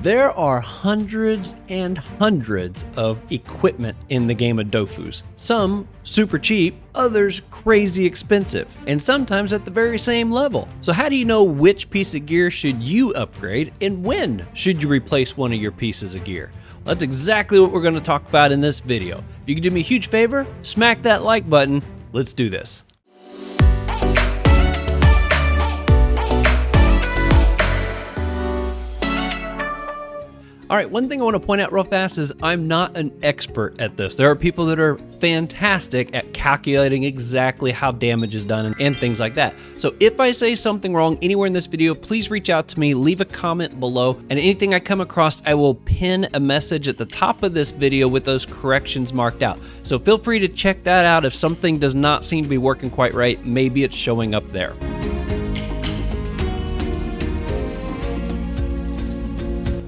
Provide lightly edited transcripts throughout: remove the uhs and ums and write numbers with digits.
There are hundreds and hundreds of equipment in the game of Dofus. Some super cheap, others crazy expensive, and sometimes at the very same level. So how do you know which piece of gear should you upgrade and when should you replace one of your pieces of gear? Well, that's exactly what we're going to talk about in this video. If you could do me a huge favor, smack that like button. Let's do this. All right, one thing I want to point out real fast is I'm not an expert at this. There are people that are fantastic at calculating exactly how damage is done and things like that. So if I say something wrong anywhere in this video, please reach out to me, leave a comment below, and anything I come across, I will pin a message at the top of this video with those corrections marked out. So feel free to check that out. If something does not seem to be working quite right, maybe it's showing up there.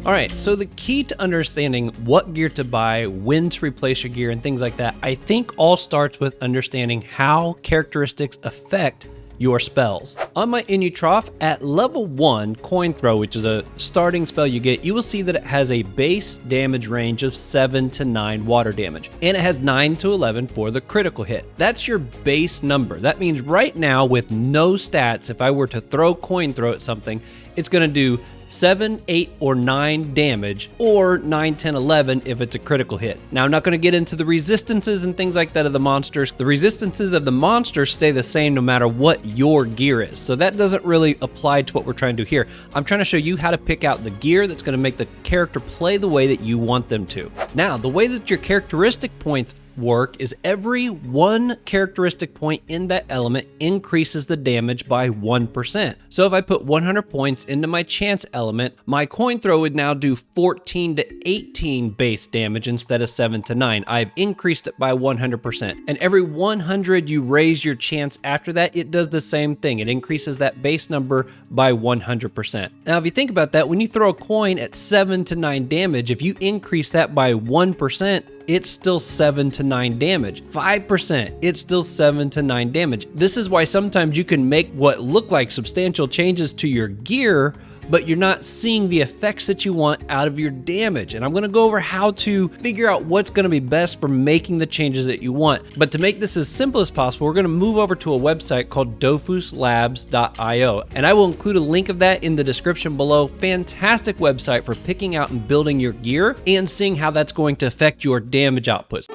All right, so the key to understanding what gear to buy, when to replace your gear, and things like that, I think all starts with understanding how characteristics affect your spells. On my Inutroph, at level 1, Coin Throw, which is a starting spell you get, you will see that it has a base damage range of 7 to 9 water damage, and it has 9 to 11 for the critical hit. That's your base number. That means right now, with no stats, if I were to throw Coin Throw at something, it's gonna do 7, 8, or 9 damage, or 9, 10, 11 if it's a critical hit. Now, I'm not going to get into the resistances and things like that of the monsters. The resistances of the monsters stay the same no matter what your gear is, so that doesn't really apply to what we're trying to do here. I'm trying to show you how to pick out the gear that's going to make the character play the way that you want them to. Now, the way that your characteristic points work is every one characteristic point in that element increases the damage by 1%. So if I put 100 points into my chance element, my Coin Throw would now do 14 to 18 base damage instead of 7 to 9. I've increased it by 100%. And every 100 you raise your chance after that, it does the same thing. It increases that base number by 100%. Now, if you think about that, when you throw a coin at 7 to 9 damage, if you increase that by 1%, it's still 7 to 9 damage. 5%, it's still 7 to 9 damage. This is why sometimes you can make what look like substantial changes to your gear, but you're not seeing the effects that you want out of your damage. And I'm gonna go over how to figure out what's gonna be best for making the changes that you want. But to make this as simple as possible, we're gonna move over to a website called dofuslabs.io. And I will include a link of that in the description below. Fantastic website for picking out and building your gear and seeing how that's going to affect your damage outputs.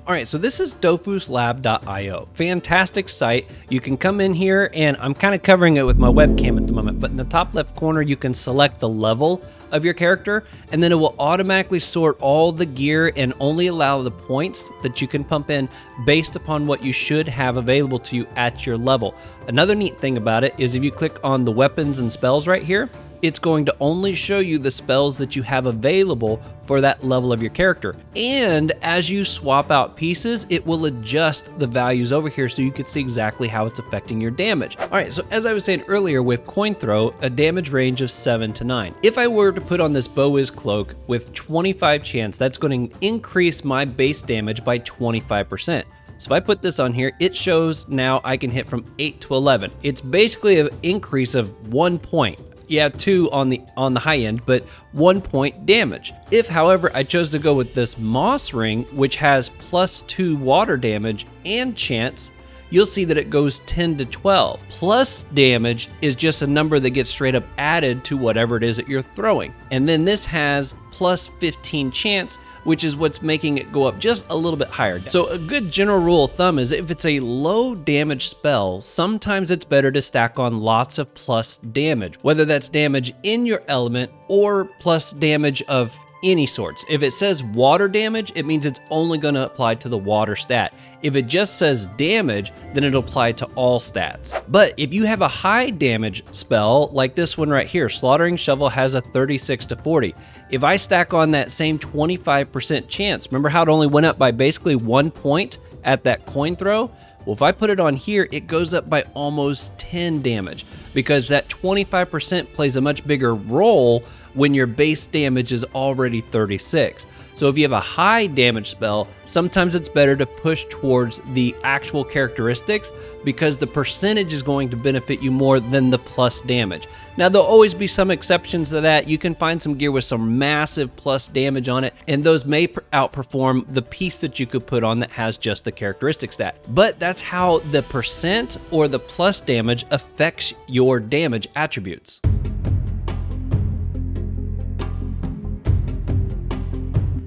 All right, so this is dofuslab.io. Fantastic site. You can come in here, and I'm kind of covering it with my webcam at the moment, but in the top left corner, you can select the level of your character, and then it will automatically sort all the gear and only allow the points that you can pump in based upon what you should have available to you at your level. Another neat thing about it is if you click on the weapons and spells right here, it's going to only show you the spells that you have available for that level of your character. And as you swap out pieces, it will adjust the values over here so you can see exactly how it's affecting your damage. All right, so as I was saying earlier with Coin Throw, a damage range of 7 to 9. If I were to put on this Bowiz cloak with 25 chance, that's going to increase my base damage by 25%. So if I put this on here, it shows now I can hit from 8 to 11. It's basically an increase of 1 point. Yeah, 2 on the high end, but 1 point damage. If, however, I chose to go with this Moss Ring, which has +2 water damage and chance, you'll see that it goes 10 to 12. Plus damage is just a number that gets straight up added to whatever it is that you're throwing. And then this has +15 chance, which is what's making it go up just a little bit higher. So a good general rule of thumb is if it's a low damage spell, sometimes it's better to stack on lots of plus damage, whether that's damage in your element or plus damage of any sorts. If it says water damage, it means it's only going to apply to the water stat. If it just says damage, then it'll apply to all stats. But if you have a high damage spell, like this one right here, Slaughtering Shovel has a 36 to 40. If I stack on that same 25% chance, remember how it only went up by basically 1 point at that Coin Throw? Well, if I put it on here, it goes up by almost 10 damage because that 25% plays a much bigger role when your base damage is already 36. So if you have a high damage spell, sometimes it's better to push towards the actual characteristics because the percentage is going to benefit you more than the plus damage. Now, there'll always be some exceptions to that. You can find some gear with some massive plus damage on it, and those may outperform the piece that you could put on that has just the characteristic stat. But that's how the percent or the plus damage affects your damage attributes.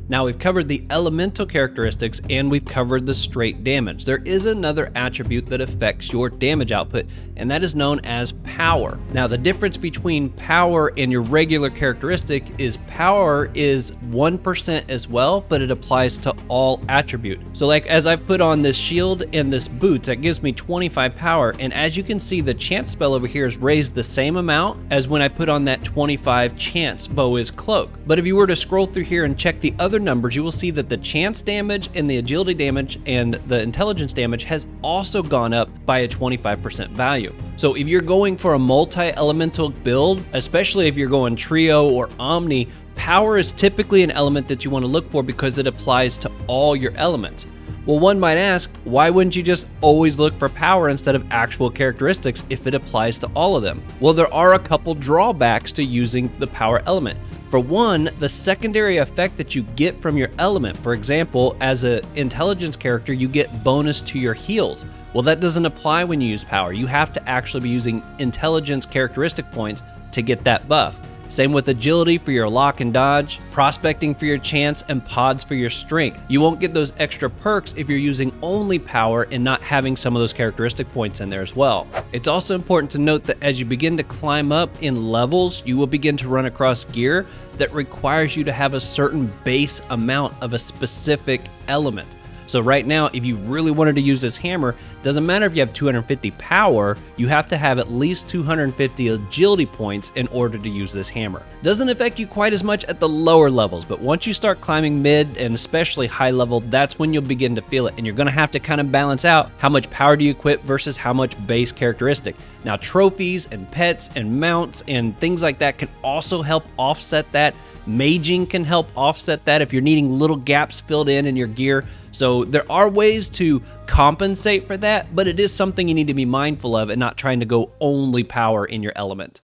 Now we've covered the elemental characteristics and we've covered the straight damage. There is another attribute that affects your damage output, and that is known as power. Now the difference between power and your regular characteristic is power is 1% as well, but it applies to all attribute. So like as I've put on this shield and this boots, that gives me 25 power, and as you can see, the chance spell over here is raised the same amount as when I put on that 25 chance bow is cloak. But if you were to scroll through here and check the other numbers, you will see that the chance damage and the agility damage and the intelligence damage has also gone up by a 25% value. So if you're going for a multi-elemental build, especially if you're going trio or omni, power is typically an element that you want to look for because it applies to all your elements. Well, one might ask, why wouldn't you just always look for power instead of actual characteristics if it applies to all of them? Well, there are a couple drawbacks to using the power element. For one, the secondary effect that you get from your element, for example, as an intelligence character, you get bonus to your heals. Well, that doesn't apply when you use power. You have to actually be using intelligence characteristic points to get that buff. Same with agility for your lock and dodge, prospecting for your chance, and pods for your strength. You won't get those extra perks if you're using only power and not having some of those characteristic points in there as well. It's also important to note that as you begin to climb up in levels, you will begin to run across gear that requires you to have a certain base amount of a specific element. So right now, if you really wanted to use this hammer, doesn't matter if you have 250 power, you have to have at least 250 agility points in order to use this hammer. Doesn't affect you quite as much at the lower levels, but once you start climbing mid and especially high level, that's when you'll begin to feel it. And you're gonna have to kind of balance out how much power do you equip versus how much base characteristic. Now trophies and pets and mounts and things like that can also help offset that. Maging can help offset that if you're needing little gaps filled in your gear. So there are ways to compensate for that, but it is something you need to be mindful of and not trying to go only power in your element.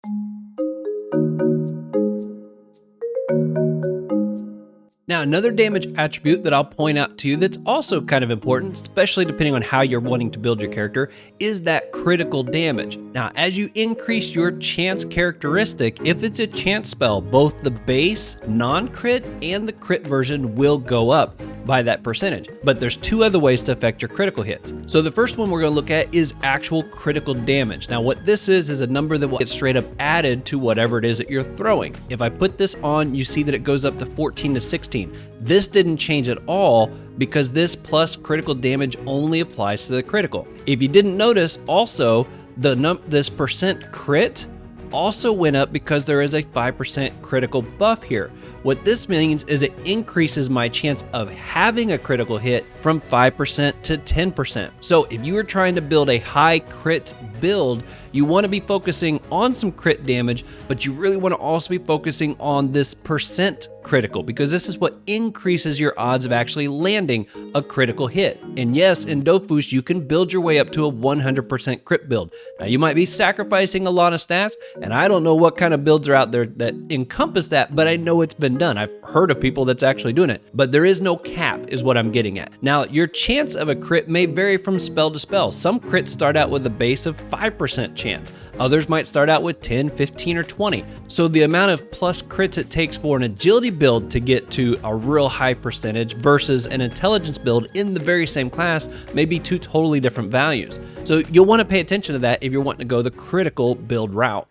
Now, another damage attribute that I'll point out to you that's also kind of important, especially depending on how you're wanting to build your character, is that critical damage. Now, as you increase your chance characteristic, if it's a chance spell, both the base, non-crit, and the crit version will go up by that percentage. But there's two other ways to affect your critical hits. So the first one we're going to look at is actual critical damage. Now, what this is a number that will get straight up added to whatever it is that you're throwing. If I put this on, you see that it goes up to 14 to 16. This didn't change at all because this plus critical damage only applies to the critical. If you didn't notice, also this percent crit also went up because there is a 5% critical buff here. What this means is it increases my chance of having a critical hit from 5% to 10%. So if you are trying to build a high crit build, you want to be focusing on some crit damage, but you really want to also be focusing on this percent critical because this is what increases your odds of actually landing a critical hit. And yes, in Dofus, you can build your way up to a 100% crit build. Now you might be sacrificing a lot of stats, and I don't know what kind of builds are out there that encompass that, but I know it's been done. I've heard of people that's actually doing it, but there is no cap is what I'm getting at. Now, your chance of a crit may vary from spell to spell. Some crits start out with a base of 5% chance. Others might start out with 10, 15, or 20. So the amount of plus crits it takes for an agility build to get to a real high percentage versus an intelligence build in the very same class may be two totally different values. So you'll want to pay attention to that if you're wanting to go the critical build route.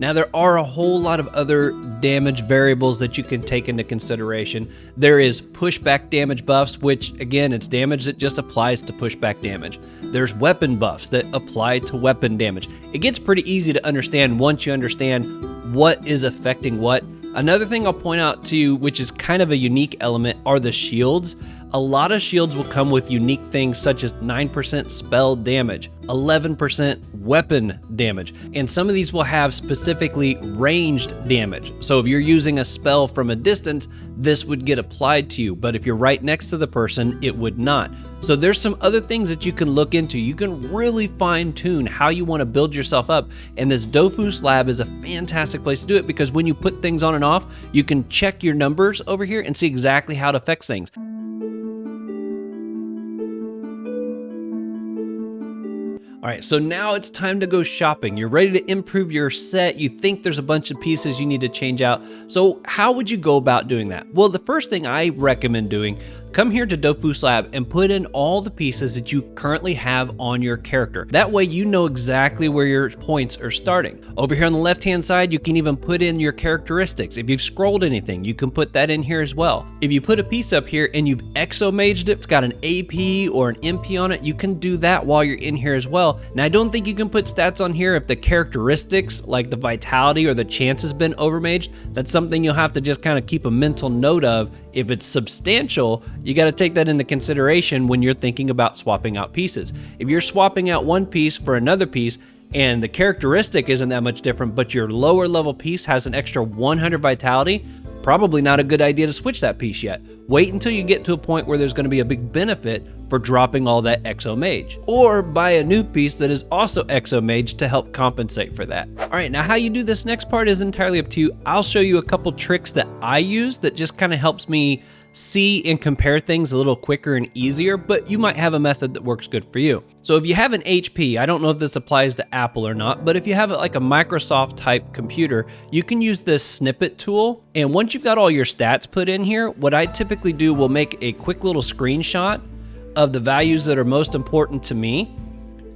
Now, there are a whole lot of other damage variables that you can take into consideration. There is pushback damage buffs, which again, it's damage that just applies to pushback damage. There's weapon buffs that apply to weapon damage. It gets pretty easy to understand once you understand what is affecting what. Another thing I'll point out to you, which is kind of a unique element, are the shields. A lot of shields will come with unique things such as 9% spell damage, 11% weapon damage, and some of these will have specifically ranged damage. So if you're using a spell from a distance, this would get applied to you, but if you're right next to the person, it would not. So there's some other things that you can look into. You can really fine tune how you want to build yourself up, and this Dofus lab is a fantastic place to do it because when you put things on and off, you can check your numbers over here and see exactly how it affects things. All right, so now it's time to go shopping. You're ready to improve your set. You think there's a bunch of pieces you need to change out. So how would you go about doing that? Well, the first thing I recommend doing, come here to Dofus Lab and put in all the pieces that you currently have on your character. That way you know exactly where your points are starting. Over here on the left-hand side, you can even put in your characteristics. If you've scrolled anything, you can put that in here as well. If you put a piece up here and you've exo-maged it, it's got an AP or an MP on it, you can do that while you're in here as well. Now, I don't think you can put stats on here if the characteristics, like the vitality or the chance has been overmaged. That's something you'll have to just kind of keep a mental note of. If it's substantial, you got to take that into consideration when you're thinking about swapping out pieces. If you're swapping out one piece for another piece and the characteristic isn't that much different, but your lower level piece has an extra 100 vitality, probably not a good idea to switch that piece yet. Wait until you get to a point where there's going to be a big benefit for dropping all that exo mage, or buy a new piece that is also exo mage to help compensate for that. All right, now how you do this next part is entirely up to you. I'll show you a couple tricks that I use that just kind of helps me see and compare things a little quicker and easier, but you might have a method that works good for you. So if you have an HP, I don't know if this applies to Apple or not, but if you have like a Microsoft type computer, you can use this snippet tool. And once you've got all your stats put in here, what I typically do will make a quick little screenshot of the values that are most important to me.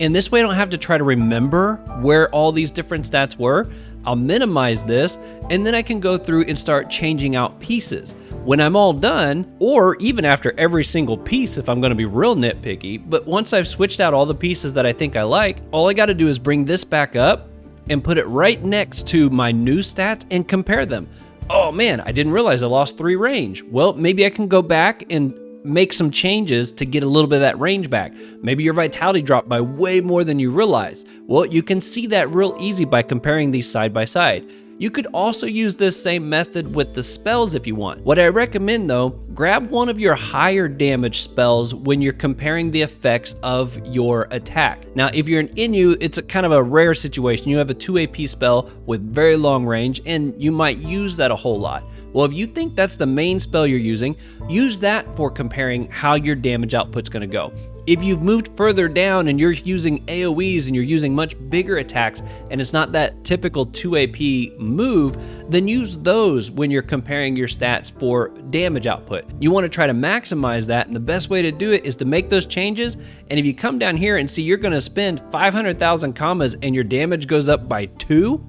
And this way I don't have to try to remember where all these different stats were. I'll minimize this, and then I can go through and start changing out pieces. When I'm all done, or even after every single piece if I'm gonna be real nitpicky, but once I've switched out all the pieces that I think I like, all I gotta do is bring this back up and put it right next to my new stats and compare them. Oh man, I didn't realize I lost 3 range. Well, maybe I can go back and make some changes to get a little bit of that range back. Maybe your vitality dropped by way more than you realized. Well, you can see that real easy by comparing these side by side. You could also use this same method with the spells if you want. What I recommend though, grab one of your higher damage spells when you're comparing the effects of your attack. Now, if you're an Inu, it's a kind of a rare situation. You have a 2 AP spell with very long range and you might use that a whole lot. Well, if you think that's the main spell you're using, use that for comparing how your damage output's gonna go. If you've moved further down and you're using AoEs and you're using much bigger attacks and it's not that typical 2 AP move, then use those when you're comparing your stats for damage output. You want to try to maximize that, and the best way to do it is to make those changes. And if you come down here and see you're going to spend 500,000 commas and your damage goes up by 2,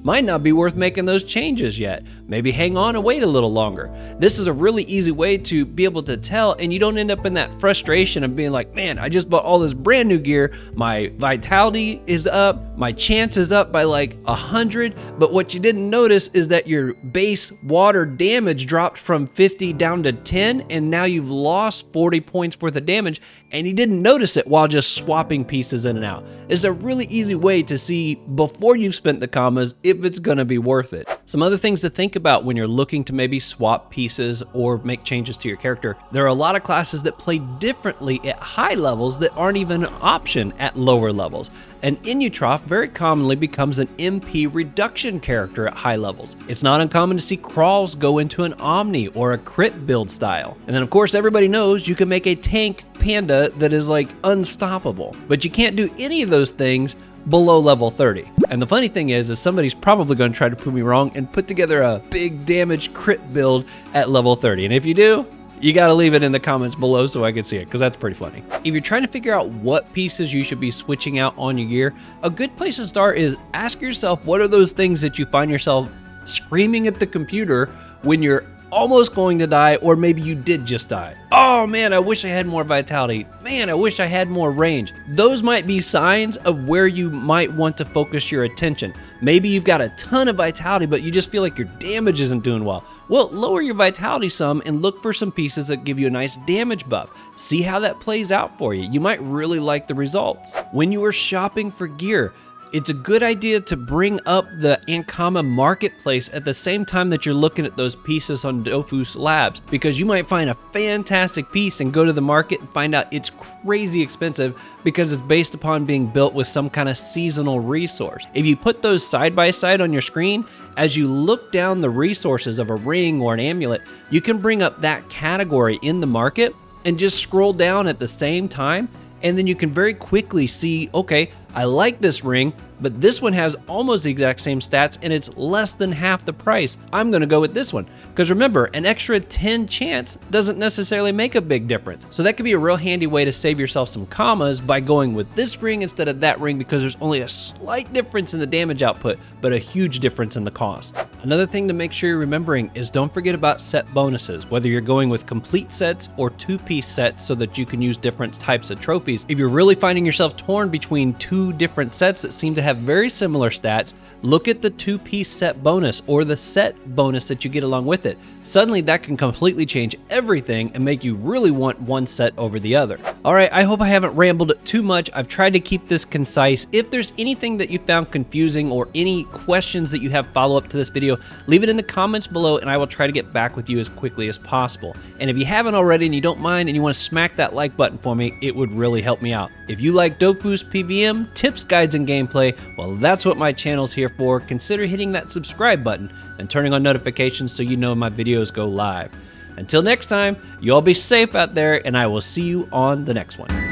might not be worth making those changes yet. Maybe hang on and wait a little longer. This is a really easy way to be able to tell, and you don't end up in that frustration of being like, man, I just bought all this brand new gear. My vitality is up. My chance is up by like 100. But what you didn't notice is that your base water damage dropped from 50 down to 10, and now you've lost 40 points worth of damage, and you didn't notice it while just swapping pieces in and out. It's a really easy way to see before you've spent the commas if it's gonna be worth it. Some other things to think about when you're looking to maybe swap pieces or make changes to your character. There are a lot of classes that play differently at high levels that aren't even an option at lower levels. An Inutroph very commonly becomes an MP reduction character at high levels. It's not uncommon to see crawls go into an Omni or a crit build style. And then of course everybody knows you can make a tank panda that is like unstoppable, but you can't do any of those things below level 30. And the funny thing is somebody's probably going to try to prove me wrong and put together a big damage crit build at level 30. And if you do, you got to leave it in the comments below so I can see it, because that's pretty funny. If you're trying to figure out what pieces you should be switching out on your gear, a good place to start is ask yourself, what are those things that you find yourself screaming at the computer when you're almost going to die, or maybe you did just die. Oh man, I wish I had more vitality. Man, I wish I had more range. Those might be signs of where you might want to focus your attention. Maybe you've got a ton of vitality, but you just feel like your damage isn't doing well. Well, lower your vitality some and look for some pieces that give you a nice damage buff. See how that plays out for you. You might really like the results. When you are shopping for gear, it's a good idea to bring up the Ankama marketplace at the same time that you're looking at those pieces on Dofus Labs, because you might find a fantastic piece and go to the market and find out it's crazy expensive because it's based upon being built with some kind of seasonal resource. If you put those side by side on your screen, as you look down the resources of a ring or an amulet, you can bring up that category in the market and just scroll down at the same time. And then you can very quickly see, okay, I like this ring, but this one has almost the exact same stats and it's less than half the price. I'm gonna go with this one. Because remember, an extra 10 chance doesn't necessarily make a big difference. So that could be a real handy way to save yourself some commas by going with this ring instead of that ring, because there's only a slight difference in the damage output, but a huge difference in the cost. Another thing to make sure you're remembering is don't forget about set bonuses, whether you're going with complete sets or 2-piece sets so that you can use different types of trophies. If you're really finding yourself torn between two different sets that seem to have very similar stats, look at the 2-piece set bonus or the set bonus that you get along with it. Suddenly that can completely change everything and make you really want one set over the other. All right, I hope I haven't rambled too much. I've tried to keep this concise. If there's anything that you found confusing or any questions that you have follow up to this video, leave it in the comments below and I will try to get back with you as quickly as possible. And if you haven't already and you don't mind and you want to smack that like button for me, it would really help me out. If you like Dofus PVM, tips, guides, and gameplay, well, that's what my channel's here for. Consider hitting that subscribe button and turning on notifications so you know my videos go live. Until next time, you all be safe out there, and I will see you on the next one.